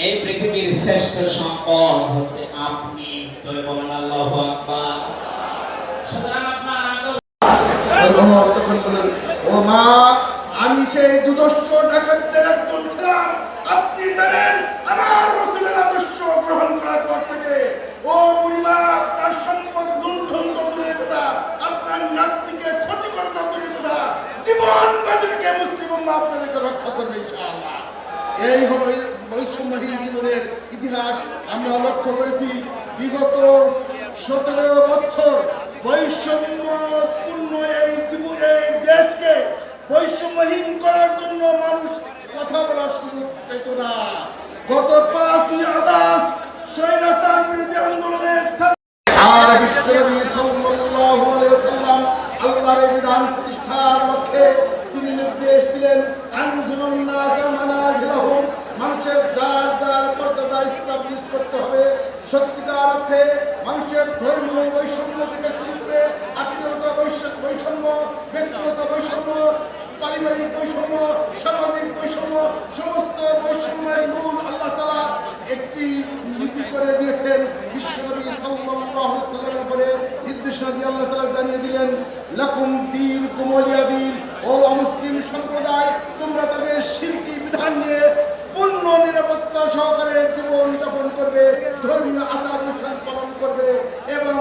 এই পৃথিবীর শ্রেষ্ঠ সম্পদ হচ্ছে আপনি। জোরে বলেন আল্লাহু আকবার। সুতরাং আপনার ওমর তখন বলেন, ও মা, আমি সেই দুদর্শ ডাকাতদের একজন ছিলাম। আপনি জানেন আমার রাসূলের আদর্শ গ্রহণ করার পর থেকে ও পরিবার তার সম্পদ লুণ্ঠন তো দূরের কথা, আপনার নাতনিকে ক্ষতি করে তো দূরের কথা, জীবন বাজি রেখে মুসলিম উম্মাহ আপনাদেরকে রক্ষা করবে ইনশাআল্লাহ। এই হলো বৈষম্যহীন জীবনের ইতিহাস। আমরা লক্ষ্য করেছি বিগত 17 বছর বৈষম্যপূর্ণ এই দেশকে বৈষম্যহীন করার জন্য মানুষ কথা বলার সুযোগ পেত না। গত 5ই আগস্ট স্বৈরাচার বিরোধী আন্দোলনের আর বিশ্বনবী সাল্লাল্লাহু আলাইহি ওয়াসাল্লাম আল্লাহর বিধান প্রতিষ্ঠার লক্ষ্যে তিনি নির্দেশ দিলেন, আনজুলুন নাসা মানাজিলাহুম, মানুষের যার যার মর্যাদা এস্টাবলিশ করতে হবে। সত্যিকার অর্থে মানুষের ধর্মীয় বৈষম্য থেকে শুরু করে আত্মীয়গত বৈষম্য, ব্যক্তিগত বৈষম্য, পারিবারিক বৈষম্য, সামাজিক বৈষম্য, সমস্ত বৈষম্যের মূল আল্লাহ তাআলা একটি নীতি করে দিয়েছেন। বিশ্বনবী সাল্লাল্লাহু আলাইহি ওয়াসাল্লামের উপরে নির্দেশনা দিয়ে আল্লাহ তাআলা জানিয়ে দিলেন, লাকুম দীনুকুম ওয়ালিয়া দীন। ও মুসলিম সম্প্রদায়, তোমরা তাদের শিরকি বিধান নিয়ে পূর্ণ নিরাপত্তা সহকারে জীবন যাপন করবে, ধর্মীয় আচার অনুষ্ঠান পালন করবে এবং